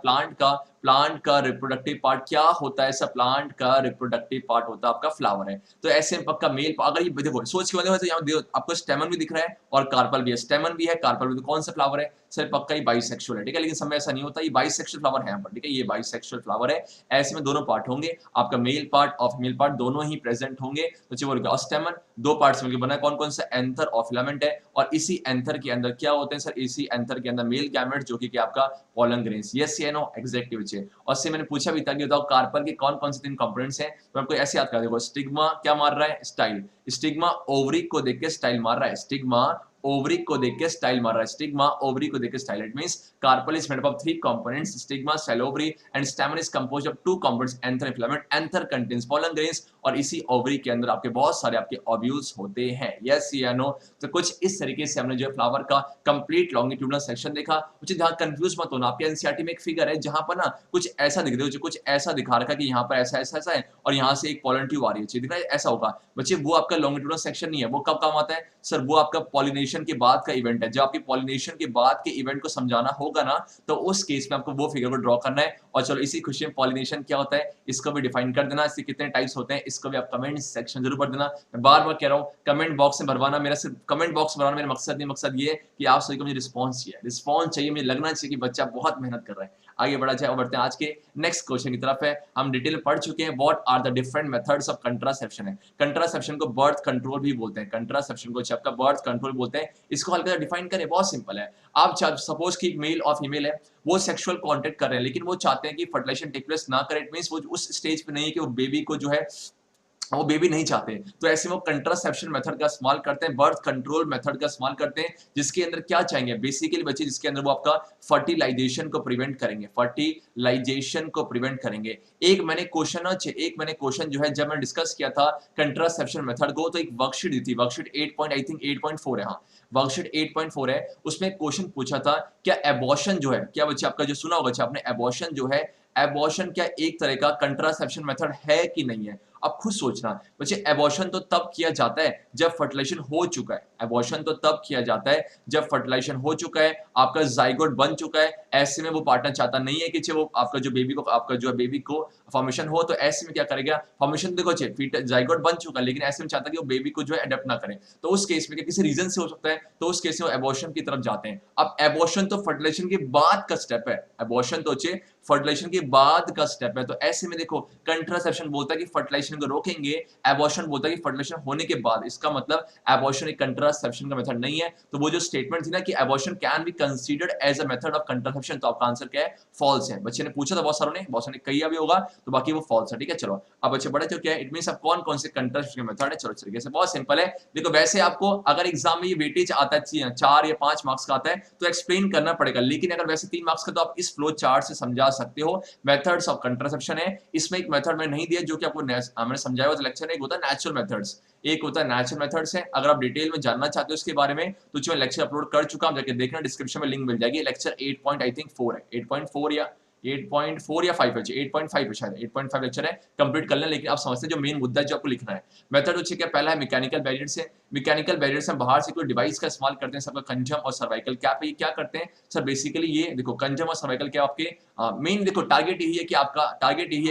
Speaker 2: प्लांट का रिप्रोडक्टिव पार्ट क्या होता है, सब प्लांट का रिप्रोडक्टिव पार्ट होता है आपका फ्लावर है। तो ऐसे में पक्का मेल, अगर ये देखो सोच के बंदे यहाँ आपको स्टेमन भी दिख रहा है और कार्पल भी है, स्टेमन भी है कार्पल भी, तो कौन सा फ्लावर है सर, पक्का ही बाइसेक्सुअल है, ठीक है। लेकिन समय ऐसा नहीं होता, ये बाइसेक्सुअल फ्लावर है यहाँ पर, ठीक है, ये बाइसेक्सुअल फ्लावर है। ऐसे में दोनों पार्ट होंगे, आपका मेल पार्ट और फीमेल पार्ट दोनों ही प्रेजेंट होंगे। तो चलिए और स्टेमन दो पार्ट्स मिलकर बना है, कौन कौन सा, एंथर और फिलामेंट है। और इसी एंथर के अंदर क्या होते हैं सर, इसी एंथर के अंदर मेल गैमेट जो कि आपका पोलन ग्रेन्स, यस या नो, एग्जैक्टली बच्चे। और से मैंने पूछा भी था कि बताओ कार्पल के कौन कौन से तीन कंपोनेंट्स हैं, तो आपको ऐसे याद कर देखो, स्टिग्मा क्या मार रहा है, स्टाइल, स्टिग्मा ओवरी को देख के स्टाइल मार रहा है, स्टिग्मा ओवरी को देख के स्टाइल मार रहा है, स्टिग्मा ओवरी को देख के style, it means carpel is made up of 3 components, stigma, style ovary and stamen is composed of 2 components, anther and filament, anther contains pollen grains और इसी ओवरी के अंदर आपके बहुत सारे आपके ओव्यूल्स होते हैं, यस या नो। तो कुछ इस तरीके से हमने जो है फ्लावर का कंप्लीट लॉन्गिट्यूडनल सेक्शन देखा। मुझे ध्यान कंफ्यूज मत होना, आपके एनसीईआरटी में एक फिगर है जहां पर ना कुछ ऐसा दिख रहा है, जो कुछ ऐसा दिखा रखा है कि यहाँ पर ऐसा ऐसा ऐसा है और यहाँ से एक पोलन ट्यूब आ रही है, दिख रहा है ऐसा होगा बच्चे, वो आपका लॉन्गिट्यूडनल सेक्शन नहीं है। वो कब काम आता है सर, वो आपका पॉलिनेशन के बाद का इवेंट है। जब आपकी पॉलिनेशन के बाद के इवेंट को समझाना होगा ना, तो उस केस में आपको वो फिगर को ड्रॉ करना है। और चलो इसी खुशी में पॉलिनेशन क्या होता है इसको भी डिफाइन कर देना, इसके कितने टाइप्स होते हैं इसको भी आप कमेंट सेक्शन जरूर भर देना। मैं बार बार कह रहा हूँ कमेंट बॉक्स में भरवाना, मेरा सिर्फ कमेंट बॉक्स भरवाना मेरा मकसद नहीं, मकसद ये है कि आप सभी को मुझे रिस्पॉन्स चाहिए, रिस्पॉन्स चाहिए, मुझे लगना चाहिए कि बच्चा बहुत मेहनत कर रहा है। आगे बढ़ा जाए और बढ़ते हैं आज के नेक्स्ट क्वेश्चन की तरफ है। हम डिटेल में पढ़ चुके हैं what are the different methods of contraception है। कंट्रासेप्शन को बर्थ कंट्रोल भी बोलते हैं, कंट्रासेप्शन को आपका बर्थ कंट्रोल बोलते हैं। इसको हल्का डिफाइन करें, बहुत सिंपल है। आप सपोज कि मेल और फीमेल है, वो सेक्सुअल कांटेक्ट कर रहे हैं, लेकिन वो चाहते हैं कि फर्टिलाइजेशन टेक प्लेस ना करे, इट मींस वो उस स्टेज पे नहीं है कि वो बेबी को जो है वो बेबी नहीं चाहते, तो ऐसे में वो कंट्रासेप्शन मेथड का इस्तेमाल करते हैं, बर्थ कंट्रोल मेथड का इस्तेमाल करते हैं, जिसके अंदर क्या चाहेंगे बेसिकली बच्चे, जिसके अंदर वो आपका फर्टिलाइजेशन को प्रिवेंट करेंगे, फर्टिलाइजेशन को प्रिवेंट करेंगे। एक मैंने क्वेश्चन जो है जब मैं डिस्कस किया था कंट्रासेप्शन मेथड को, तो एक वर्कशीट दी थी, वर्कशीट 8 आई थिंक 8.4 है, हाँ वर्कशीट 8.4 है, उसमें क्वेश्चन पूछा था क्या एबॉर्शन जो है, क्या बच्चे आपका जो सुना होगा बच्चे आपने, एबॉर्शन जो है, एबॉर्शन क्या एक तरह का कंट्रासेप्शन मेथड है कि नहीं है। अब खुद सोचना बच्चे, एबॉर्शन तो तब किया जाता है जब फर्टिलाइजेशन हो चुका है, एबॉर्शन तो तब किया जाता है जब फर्टिलाइजेशन हो चुका है, आपका जाइगोट बन चुका है। ऐसे में वो पार्टनर चाहता नहीं है कि वो आपका जो बेबी को फॉर्मेशन हो, तो ऐसे में क्या करेगा, फॉर्मेशन देखो जाइगोट बन चुका है, लेकिन ऐसे में चाहता है कि वो बेबी को जो है अडॉप्ट ना करें, तो उस केस में किसी रीजन से हो सकता है, तो उस केस में वो एबॉर्शन की तरफ जाते हैं। अब एबॉर्शन तो फर्टिलाइजेशन के बाद का स्टेप है, एबॉर्शन तो फर्टिलाइजेशन के बाद का स्टेप है, तो ऐसे में देखो कंट्रासेप्शन बोलता है कि फर्टिलाइजेशन को रोकेंगे, एबॉर्शन बोलता है कि फर्टिलाइजेशन होने के बाद। इसका मतलब एबॉर्शन एक कंट्रासेप्शन का मेथड नहीं है। तो वो जो स्टेटमेंट थी ना कि abortion can be considered as a method of contraception, तो आपका आंसर क्या है, फॉल्स है। बच्चे ने पूछा था बहुत सारों ने कही भी होगा, तो बाकी वो फॉल्स है, ठीक है। चलो अब बच्चे बड़े क्या है, इट मींस अब कौन से कंट्रासेप्शन का मेथड है, चलो तरीके से बहुत सिंपल है। देखो वैसे आपको अगर एग्जाम में ये वेटेज आता है 4 या 5 मार्क्स का आता है, तो एक्सप्लेन करना पड़ेगा, लेकिन अगर वैसे 3 मार्क्स का, तो आप इस फ्लो चार्ट से समझा सकते हो। मेथड्स ऑफ कंट्रासेप्शन है, इसमें एक मेथड मैंने नहीं दिया जो कि आपको मैंने समझाया हुआ लेक्चर में, एक होता है नेचुरल मेथड्स, एक होता है नेचुरल मेथड्स है। अगर आप डिटेल में जानना चाहते हो इसके बारे में, तो जो लेक्चर अपलोड कर चुका हूं, जाके देखना, डिस्क्रिप्शन में लिंक मिल जाएगी। लेक्चर 8 आई थिंक 4 है, 8.4 या 8.4 या 5 है, 8.5 है शायद, 8.5 लेक्चर है, कंप्लीट कर लें। लेकिन आप समझते हैं जो मेन मुद्दा है जो आपको लिखना है, मेथड हो क्या, पहला है मैकेनिकल बैरियर से। मैकेनिकल बैरियर से हम बाहर से कोई डिवाइस का इस्तेमाल करते हैं, सबका कंजम और सर्वाइकल कैप है। ये क्या करते हैं सर, बेसिकली ये देखो कंजम और सर्वाइकल कैप आपके मेन देखो टारगेट यही है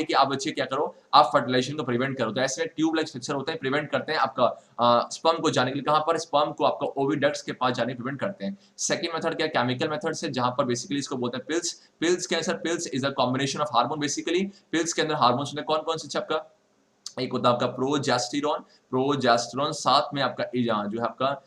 Speaker 2: कि आप बच्चे क्या करो, आप फर्टिलाइजेशन को प्रिवेंट करो। तो ऐसे ट्यूब लाइक स्ट्रक्चर होते हैं, प्रिवेंट करते हैं आपका स्पर्म को जाने के लिए, कहां पर, स्पर्म को आपका ओविडक्ट्स के पास जाने प्रिवेंट करते हैं। सेकंड मेथड क्या, केमिकल मेथड से, जहां पर बेसिकली इसको बोलते हैं पिल्स। पिल्स क्या है sir, pills is a combination of hormone. Basically pills के अंदर हार्मोन्स होते हैं, कौन-कौन से आपका, एक होता है आपका प्रोजेस्टेरॉन, साथ में आपका जो है आपका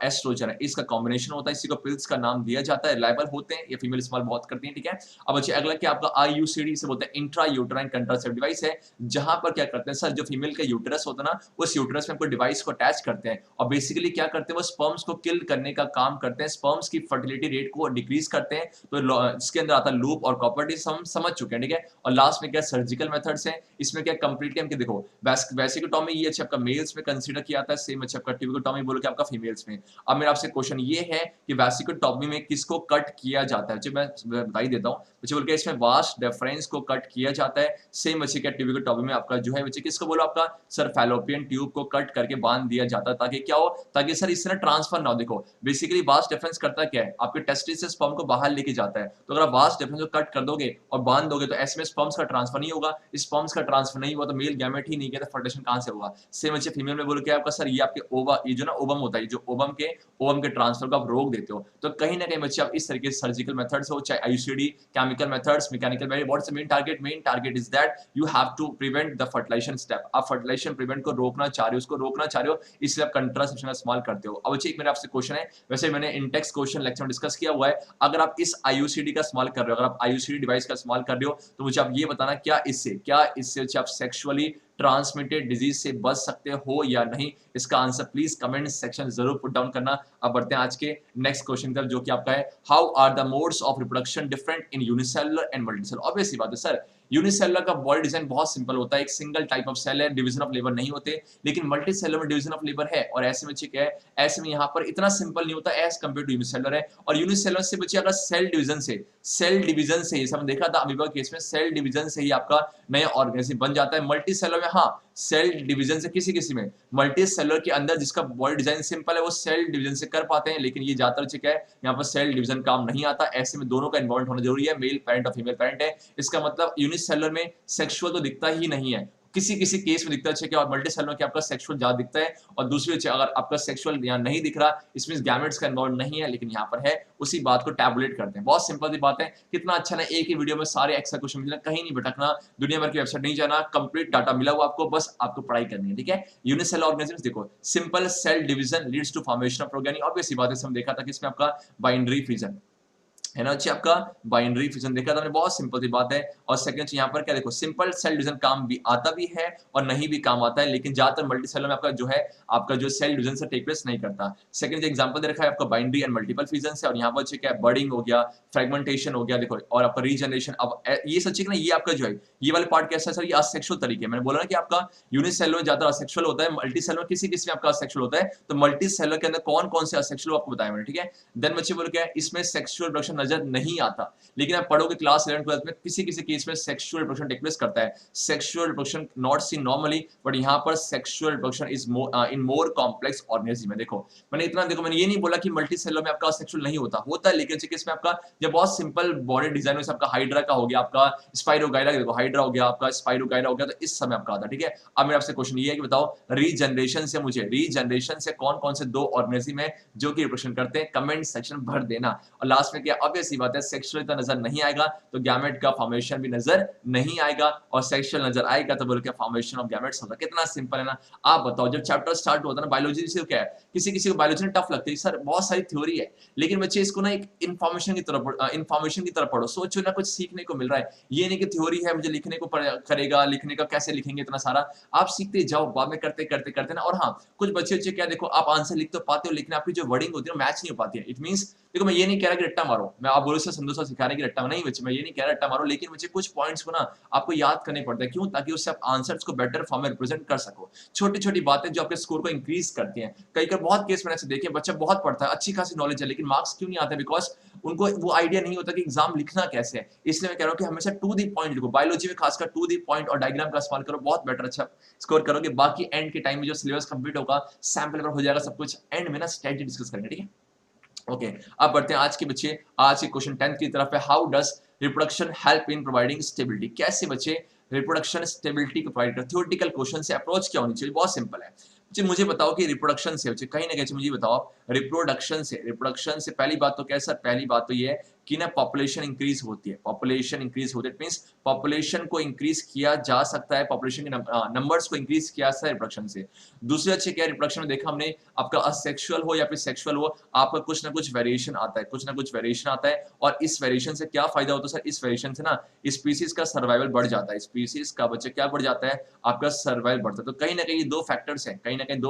Speaker 2: एस्ट्रोजन है, इसका कॉम्बिनेशन होता है, इसी को पिल्स का नाम दिया जाता है। रिलायबल होते हैं, ये फीमेल इस्तेमाल बहुत करती हैं, ठीक है। अब अच्छा अगला क्या आपका आईयूसीडी से बोलते हैं, इंट्रा यूटेराइन कंट्रासेप्टिव डिवाइस है, जहां पर क्या करते हैं सर, जो फीमेल का यूटेरस होता है ना, उस यूटेरस में आपको डिवाइस को अटैच करते हैं, और बेसिकली क्या करते हैं, वो स्पर्म्स को किल करने का काम करते हैं, स्पर्म्स की फर्टिलिटी रेट को डिक्रीज करते हैं। तो इसके अंदर आता है लूप और कॉपर्टीज, हम समझ चुके हैं, ठीक है। और लास्ट में क्या सर्जिकल मेथड्स है, इसमें क्या कंप्लीटली हम देखो वेसिकोटॉमी ये अच्छा आपका मेल्स में कंसीडर किया जाता है, सेम अच्छा आपका ट्यूबिकोटॉमी बोलो कि आपका फीमेल्स में। अब मेरा आपसे क्वेश्चन ये है कि वेसिकोटॉमी में किसको कट किया जाता है, मैं बता ही देता हूं बच्चे, बोल के इसमें वास्ट डिफरेंस को कट किया जाता है। सेम बच्चे क्या ट्यूबिकोटॉमी में आपका जो है बच्चे किसको बोलो, आपका सर फैलोपियन ट्यूब को कट करके बांध दिया जाता है, ताकि क्या हो, ताकि सर इससे ना ट्रांसफर ना हो। देखो बेसिकली वास्ट डिफरेंस करता क्या है, आपके टेस्टिस से स्पर्म को बाहर लेके जाता है, तो अगर आप वास्ट डिफरेंस को कट कर दोगे और बांध दोगे, तो ऐसे में स्पर्म्स का ट्रांसफर नहीं होगा, स्पर्म्स का ट्रांसफर नहीं हुआ तो मेल गैमेट ही नहीं गया, तो फर्टिलाइजेशन कहां से होगा। सेम बच्चे फीमेल में बोलो क्या आपका सर, ये आपके ओवा, ये जो ना ओवम होता है, जो ओवम के ट्रांसफर को आप रोक देते हो। तो कहीं ना कहीं बच्चे आप इस तरीके से सर्जिकल मेथड्स हो, चाहे IUCD, chemical methods, mechanical barrier, what is the main target is that you have to prevent the fertilization step. आप फर्टिलाइजेशन प्रिवेंट को रोकना चाह रहे हो, उसको रोकना चाह रहे हो, इसलिए आप कंट्रासेप्शन का इस्तेमाल करते हो। अब बच्चे एक मेरा आपसे क्वेश्चन है, वैसे मैंने इंटेक्स क्वेश्चन लेक्चर में डिस्कस किया हुआ है, अगर आप इस आईयूसीडी का इस्तेमाल कर रहे हो, अगर आप आईयूसीडी डिवाइस का इस्तेमाल कर रहे हो, तो मुझे आप ये बताना क्या इससे आप सेक्सुअली ट्रांसमिटेड डिजीज से बच सकते हो या नहीं? इसका आंसर प्लीज कमेंट सेक्शन जरूर पुट डाउन करना। अब बढ़ते हैं आज के नेक्स्ट क्वेश्चन की तरफ, जो कि आपका है how are the modes of reproduction different in unicellular and multicellular. Obviously बात है सर, यूनिसेलुलर का बॉडी डिजाइन बहुत सिंपल होता है, एक सिंगल टाइप ऑफ सेल है, डिवीजन ऑफ लेबर नहीं होते, लेकिन मल्टीसेलुलर में डिवीजन ऑफ लेबर है। और ऐसे में क्या है, ऐसे में यहाँ पर इतना सिंपल नहीं होता एज कंपेयर टू यूनिसेलुलर है। और यूनिसेलुलर से बच्चे अगर सेल डिवीजन से ये सब देखा था अमीबा केस में, सेल डिवीजन से ही आपका नया ऑर्गेनिज्म बन जाता है। मल्टीसेलुलर में हाँ, सेल डिवीजन से किसी में, मल्टीसेलुलर के अंदर जिसका बॉडी डिजाइन सिंपल है वो सेल डिवीजन से कर पाते हैं, लेकिन ये ज्यादातर क्या है यहाँ पर सेल डिवीजन काम नहीं आता। ऐसे में दोनों का इन्वॉल्व होना जरूरी है, मेल पेरेंट और फीमेल पेरेंट है। इसका मतलब यूनिसेलुलर में सेक्सुअल तो दिखता ही नहीं है, किसी केस में दिखता है, और मल्टीसेलुलर के आपका सेक्सुअल ज्यादा दिखता है। और दूसरी अगर आपका सेक्सुअल यहाँ नहीं दिख रहा, इसमें गैमेट्स का इन्वॉल्व नहीं है, लेकिन यहाँ पर है, उसी बात को टैबुलेट करते हैं। बहुत सिंपल सी बात है, कितना अच्छा ना एक ही वीडियो में सारे एक्स्ट्रा क्वेश्चन मिलना, कहीं नहीं भटकना, दुनिया भर की वेबसाइट नहीं जाना, कंप्लीट डाटा मिला हुआ आपको, बस आपको पढ़ाई करनी है, ठीक है। यूनिसेलुलर ऑर्गेनिजम्स देखो, simple cell division leads to formation of progeny. Obviously बात है, हम देखा था कि इसमें आपका बाइनरी फ्यूजन है ना, अच्छी आपका बाइनरी फ्यूजन देखा था, बहुत सिंपल सी बात है। और सेकंड यहाँ पर क्या देखो, सिंपल सेल डिवीजन काम भी आता भी है और नहीं भी काम आता है, लेकिन ज्यादातर मल्टीसेलुलर में आपका जो है आपका जो सेल डिवीजन से टेक प्लेस नहीं करता। सेकंड एग्जांपल दे रखा है आपका बाइनरी एंड मल्टीपल फ्यूजन से, और यहाँ पर क्या है बर्डिंग हो गया, फ्रेगमेंटेशन हो गया देखो, और आपका रीजनरेशन। अब ये सच्ची ना, ये आपका जो है ये वाले पार्ट कैसा है सर, ये असेक्सुअल तरीके, मैंने बोला ना कि आपका यूनिसेलुलर में ज्यादा असेक्सुअल होता है, मल्टीसेलुलर किसी में आपका असेक्सुअल होता है। तो मल्टीसेलुलर के अंदर कौन कौन से असेक्सुअल आपको बताया मैंने, ठीक है। देन बच्चे बोलो क्या है, इसमें सेक्सुअल रिप्रोडक्शन नजर नहीं आता, लेकिन आप पढ़ोगे क्लास 11 12 में किसी केस में सेक्सुअल रिप्रोडक्शन टेक प्लेस करता है। Sexual reproduction not seen normally, but यहाँ पर sexual reproduction is in more complex organism. देखो मैंने इतना, देखो मैंने ये नहीं बोला कि मल्टीसेलुलर में आपका सेक्सुअल नहीं होता है, लेकिन केस में आपका जब बहुत सिंपल बॉडी डिजाइन में आपका हाइड्रा का हो गया, आपका स्पाइरोगाइरा, देखो हाइड्रा हो गया, आपका स्पाइरोगाइरा हो गया, तो इस समय आपका आता है, ठीक है। अब मेरा आपसे क्वेश्चन ये है कि बताओ रीजनरेशन से कौन कौन से दो ऑर्गेनिज्म है जो कि रिप्रोडक्शन करते हैं, कमेंट सेक्शन भर देना। और लास्ट में क्या, ऑब्वियसली बात है, सेक्सुअल नजर नहीं आएगा तो गैमेट का फॉर्मेशन भी नजर नहीं आएगा, और सेक्सुअल नजर आएगा तो बोल के फॉर्मेशन ऑफ गैमेट्स होगा। कितना सिंपल है ना। आप बताओ, जब चैप्टर स्टार्ट होता है ना बायोलॉजी से, क्या है किसी को बायोलॉजी में टफ लगती है सर, बहुत सारी थ्योरी है, लेकिन बच्चे इसको ना एक इंफॉर्मेशन की तरफ पढ़ो, सोचो ना कुछ सीखने को मिल रहा है। ये नहीं कि थ्योरी है मुझे लिखने को करेगा, लिखने का कैसे लिखेंगे इतना सारा, आप सीखते जाओ, बाद में करते ना। और हाँ, कुछ बच्चे क्या देखो, आप आंसर लिख तो पाते हो, लेकिन आपकी जो वर्डिंग होती है मैच नहीं हो पाती है। इट मींस देखो, मैं ये नहीं कह रहा कि रट्टा मारो, मैं आप बोलो सर संधू सर सिखाने की रट्टा नहीं, बच्चे मैं ये नहीं कह रहा रट्टा मारो, लेकिन मुझे कुछ पॉइंट्स को ना आपको याद करने पड़ते हैं। क्यों? ताकि उससे आप आंसर्स को बेटर फॉर्म में रिप्रेजेंट कर सको। छोटी-छोटी बातें जो आपके स्कोर को इंक्रीज करती हैं। कई बहुत केस मैंने ऐसे देखे, बच्चा बहुत पढ़ता है, अच्छी खासी नॉलेज है, लेकिन मार्क्स क्यों नहीं आते? बिकॉज़ उनको वो आइडिया नहीं होता कि एग्जाम लिखना कैसे है। इसलिए मैं कह रहा हूं कि हमेशा टू द पॉइंट लिखो, बायोलॉजी में खासकर टू द पॉइंट और डायग्राम का इस्तेमाल करो, बहुत बेटर अच्छा स्कोर करोगे। बाकी एंड के टाइम में जो सिलेबस कंप्लीट होगा, सैंपल पेपर हो जाएगा, सब कुछ एंड में ना स्ट्रेटजी डिस्कस करेंगे, ठीक है। ओके, अब बढ़ते हैं आज के बच्चे, आज के क्वेश्चन 10th की तरफ है। How does reproduction help in providing stability? कैसे बच्चे रिप्रोडक्शन स्टेबिलिटी को प्रोवाइड करते? थ्योरेटिकल क्वेश्चन से अप्रोच क्या होनी चाहिए? बहुत सिंपल है बच्चे, मुझे बताओ कि रिप्रोडक्शन से बच्चे कहीं ना कहीं मुझे बताओ आप, रिप्रोडक्शन से पहली बात तो क्या है सर? पहली बात तो ये है कि ना पॉपुलेशन इंक्रीज होती है, पॉपुलेशन इंक्रीज होती है, इट मींस पॉपुलेशन को इंक्रीज किया जा सकता है, पॉपुलेशन के नंबर्स को इंक्रीज किया जा सकता है रिप्रोडक्शन से। दूसरी अच्छी क्या है, रिप्रोडक्शन में देखा हमने, आपका असेक्सुअल हो या फिर सेक्सुअल हो, आपका कुछ ना कुछ वेरिएशन आता है, और इस वेरिएशन से क्या फायदा होता है सर? इस वेरिएशन से ना स्पीसीज का सर्वाइवल बढ़ जाता है, स्पीसीज का बच्चे क्या बढ़ जाता है? आपका सर्वाइवल बढ़ता है। तो कहीं ना कहीं दो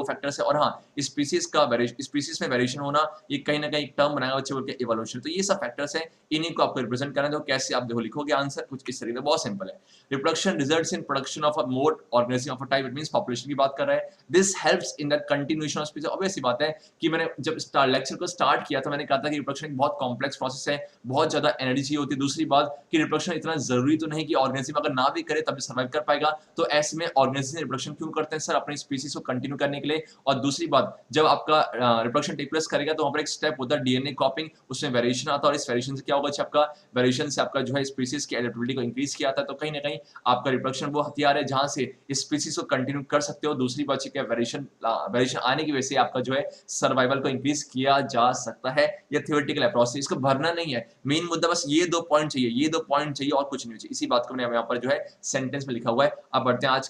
Speaker 2: फैक्टर्स है, और हाँ, स्पीसीज में वेरिएशन होना, ये कहीं ना कहीं एक टर्म बनाया बच्चे बोल के इवोल्यूशन। तो ये सब फैक्टर्स है, इन्हीं को आपको रिप्रेजेंट करना है। तो कैसे आप देखो लिखोगे आंसर कुछ इस तरीके से, बहुत सिंपल है। Reproduction results in production of a more organism of a type, it means population की बात कर रहा है। This helps in the continuation of species. Obviously बात है कि मैंने जब लेक्चर को स्टार्ट किया था, मैंने कहा था कि रिप्रोडक्शन एक बहुत कॉम्प्लेक्स प्रोसेस है, बहुत ज्यादा एनर्जी चाहिए होती है। दूसरी बात कि रिप्रोडक्शन इतना जरूरी तो नहीं कि ऑर्गेनिज्म अगर ना भी करे तब भी सर्वाइव कर पाएगा। तो ऐसे में ऑर्गेनिज्म रिप्रोडक्शन क्यों करते हैं सर? अपनी स्पीसीज को कंटिन्यू करने के लिए। और दूसरी बात, जब आपका रिप्रोडक्शन टेक प्लेस करेगा तो वहां पर एक स्टेप होता है डीएनए कॉपिंग, उसमें वेरिएशन आता है, और इस वेरिएशन से क्या होगा? आपका वेरिएशन से आपका जो है स्पीसीज की एडेप्टेबिलिटी को इंक्रीज किया जाता है। तो कहीं ना कहीं आपका रिप्रोडक्शन वो हथियार है जहां से स्पीसीज को कंटिन्यू कर सकते हो। दूसरी बात क्या, वेरिएशन आने की वजह से आपका जो है सर्वाइवल को इंक्रीज किया जा सकता है। ये थ्योरेटिकल अप्रोच है, इसको भरना नहीं है। मेन मुद्दा बस ये दो पॉइंट चाहिए, और कुछ नहीं चाहिए। इसी बात को मैंने यहाँ पर जो है सेंटेंस में लिखा हुआ है। अब बढ़ते हैं आज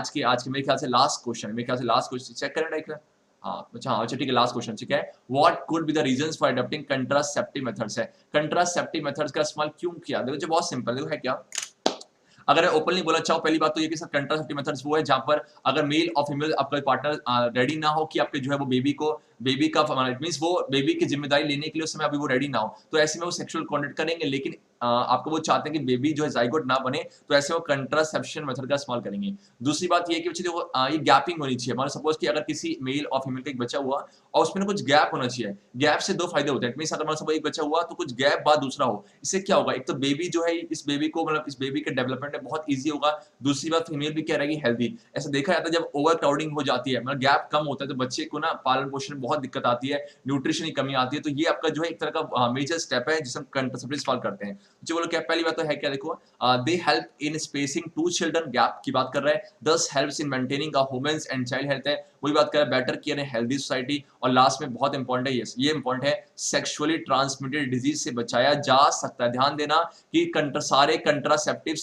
Speaker 2: के मेरे ख्याल से लास्ट क्वेश्चन चेक करें एक अच्छा ठीक है, लास्ट क्वेश्चन ठीक है। What could be the reasons for adopting contraceptive methods? है कंट्रासेप्टिव मेथड्स का इस्तेमाल क्यों किया? देखो बहुत सिंपल, देखो है क्या, अगर ओपनली बोला चाहो, पहली बात तो ये कि सर कंट्रासेप्टिव मेथड्स वो है जहां पर अगर मेल और फीमेल आपका पार्टनर रेडी ना हो कि आपके जो है वो बेबी का इट मींस वो बेबी की जिम्मेदारी लेने के लिए उस समय अभी वो रेडी ना हो, तो ऐसे में वो सेक्सुअल कॉन्टेक्ट करेंगे, लेकिन आपको वो चाहते हैं कि बेबी जो है जाइगोट ना बने, तो ऐसे वो कंट्रासेप्शन मेथड का इस्तेमाल करेंगे। दूसरी बात ये है कि बच्चे देखो ये गैपिंग होनी चाहिए। मान सपोज कि अगर किसी मेल और फीमेल का एक बच्चा हुआ और उसमें कुछ गैप होना चाहिए। गैप से दो फायदे होते हैं। इट मींस अगर मान सपोज एक बच्चा हुआ तो कुछ गैप बाद दूसरा हो, इससे क्या होगा, एक तो बेबी जो है इस बेबी को मतलब इस बेबी के डेवलपमेंट में बहुत ईजी होगा। दूसरी बात फीमेल भी क्या रहेगी, हेल्दी। ऐसा देखा जाता है जब ओवर क्राउडिंग हो जाती है, मतलब गैप कम होता है, तो बच्चे को ना पालन पोषण में बहुत दिक्कत आती है, न्यूट्रिशन की कमी आती है। तो ये आपका जो है एक तरह का मेजर स्टेप है जिसे हम कंट्रासेप्टिव इस्तेमाल करते हैं। जो बोलो क्या पहली बात तो है क्या, देखो they help in spacing to children, gap की बात कर रहा है, this helps in maintaining a women's and child health है, वही बात कर रहा है better care in healthy society. और लास्ट में बहुत इंपॉर्टेंट है, ये इंपॉर्टेंट है, सेक्सुअली ट्रांसमिटेड डिजीज से बचाया जा सकता है। ध्यान देना कि सारे कंट्रासेप्टिव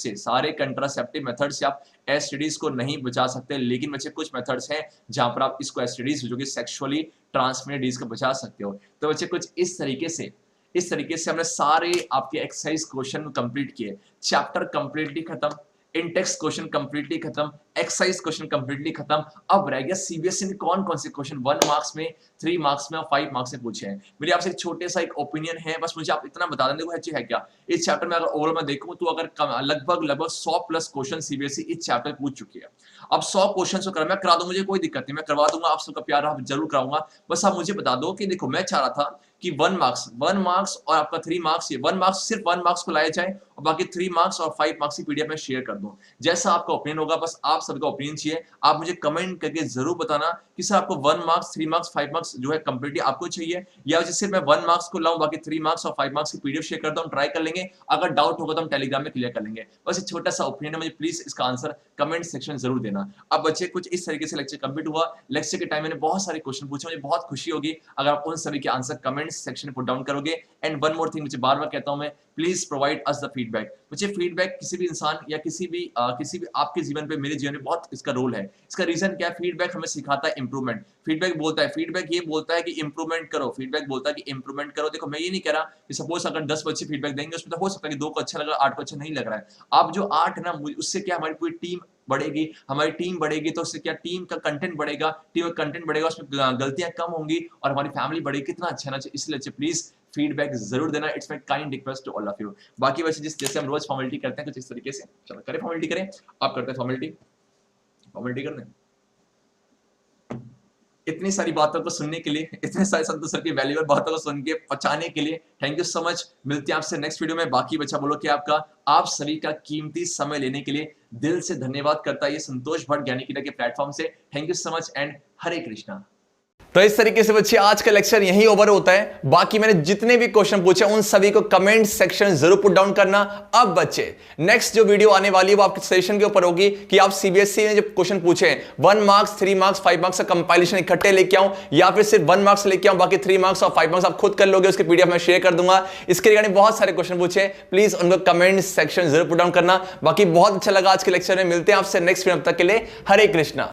Speaker 2: मेथड से आप एसटीडीज को नहीं बचा सकते, लेकिन बच्चे कुछ मेथड्स हैं जहां पर आप इसको एसटीडीज जो कि सेक्सुअली ट्रांसमिटेड डिजीज को बचा सकते हो। तो बच्चे कुछ इस तरीके से हमने सारे आपके एक्सरसाइज क्वेश्चन कंप्लीट किए। चैप्टर कंप्लीटली खत्म, इंटेक्स क्वेश्चन कंप्लीटली खत्म, एक्सरसाइज क्वेश्चन कंप्लीटली खत्म। अब रह गया सीबीएसई ने कौन कौन से क्वेश्चन 1 मार्क्स में, 3 मार्क्स में और 5 मार्क्स में पूछे हैं। मेरी आपसे एक छोटे सा एक ओपिनियन है, बस मुझे आप इतना बता दें, देखो है क्या इस चैप्टर में अगर ओवरऑल मैं देखूं तो अगर लगभग 100 प्लस क्वेश्चन सीबीएसई इस चैप्टर में पूछ चुकी है। अब 100 क्वेश्चन को मैं करा दूं, मुझे कोई दिक्कत नहीं, मैं करवा दूंगा, आप सबका प्यार आप जरूर कराऊंगा। बस आप मुझे बता दो कि देखो मैं चाह रहा था कि 1 मार्क्स और आपका 3 मार्क्स, ये 1 मार्क्स सिर्फ 1 मार्क्स को लाया जाए और बाकी 3 मार्क्स और 5 मार्क्स की पीडीएफ में शेयर कर दूं। जैसा आपका ओपिनियन होगा, बस आप सबका ओपिनियन चाहिए। आप मुझे कमेंट करके जरूर बताना कि सर आपको 1 मार्क्स, 3 मार्क्स, 5 मार्क्स जो है कंप्लीटली आपको चाहिए, या सिर्फ मैं 1 मार्क्स को लाऊं बाकी 3 मार्क्स और 5 मार्क्स की पीडीएफ शेयर कर दूं। ट्राई कर लेंगे, अगर डाउट होगा तो हम टेलीग्राम में क्लियर कर लेंगे। बस एक छोटा सा ओपिनियन है, मुझे प्लीज इसका आंसर कमेंट सेक्शन में जरूर देना। अब बच्चे कुछ इस तरीके से लेक्चर कंप्लीट हुआ। लेक्चर के टाइम मैंने बहुत सारे क्वेश्चन पूछे, मुझे बहुत खुशी होगी अगर आप उन सभी के आंसर कमेंट सेक्शन में पुट डाउन करोगे। एंड वन मोर थिंग, मुझे बार-बार कहता हूं मैं, please provide us the feedback. मुझे फीडबैक किसी भी इंसान या किसी भी आपके जीवन पे, मेरे जीवन में बहुत इसका रोल है। इसका रीजन क्या है, फीडबैक हमें सिखाता है इंप्रूवमेंट। फीडबैक ये बोलता है कि इंप्रूवमेंट करो, फीडबैक बोलता है कि इंप्रूवमेंट करो। देखो मैं ये नहीं कह रहा कि सपोज अगर 10 बच्चे फीडबैक देंगे, उसमें तो हो सकता है कि 2 को अच्छा लगा, 8 को अच्छा नहीं लग रहा है। आप जो 8 ना, उससे क्या हमारी पूरी टीम बढ़ेगी, हमारी टीम बढ़ेगी तो उससे क्या टीम का कंटेंट बढ़ेगा, टीम का कंटेंट बढ़ेगा, उसमें गलतियां कम होंगी और हमारी फैमिली बढ़ेगी। कितना अच्छा ना, इसलिए प्लीज फीडबैक जरूर देना। It's my kind request to all of you. बाकी वैसे जैसे हम रोज फॉर्मेलिटी करते हैं कुछ इस तरीके से, चलो करें फॉर्मेलिटी करें। आप करते हैं फॉर्मेलिटी करने। इतनी सारी बातों को सुनने के लिए, इतने सारे संतोष सर की वैल्यूएबल बातों को सुन के पहुंचाने के लिए थैंक यू सो मच। मिलते हैं आपसे नेक्स्ट वीडियो में। बाकी बच्चा बोलो कि आप सभी का कीमती समय लेने के लिए दिल से धन्यवाद करता है ये संतोष भट्ट ज्ञानिकीटा के प्लेटफॉर्म से। Thank you so much and Hare Krishna.
Speaker 1: तो इस तरीके से बच्चे आज का लेक्चर यहीं ओवर होता है। बाकी मैंने जितने भी क्वेश्चन पूछे उन सभी को कमेंट सेक्शन जरूर पुट डाउन करना। अब बच्चे नेक्स्ट जो वीडियो आने वाली है वो आपके सजेशन के ऊपर होगी कि आप सीबीएसई में जो क्वेश्चन पूछे 1 मार्क्स, 3 मार्क्स, 5 मार्क्स का कंपाइलेशन इकट्ठे लेके आऊं या फिर सिर्फ 1 मार्क्स लेके आऊं, बाकी 3 मार्क्स और 5 मार्क्स आप खुद कर लोगे, उसके पीडीएफ में शेयर कर दूंगा। इसके रिगार्डिंग बहुत सारे क्वेश्चन पूछे, प्लीज उनको कमेंट सेक्शन जरूर पुट डाउन करना। बाकी बहुत अच्छा लगा आज के लेक्चर में। मिलते हैं आपसे नेक्स्ट वीडियो, तब तक के लिए हरे कृष्णा।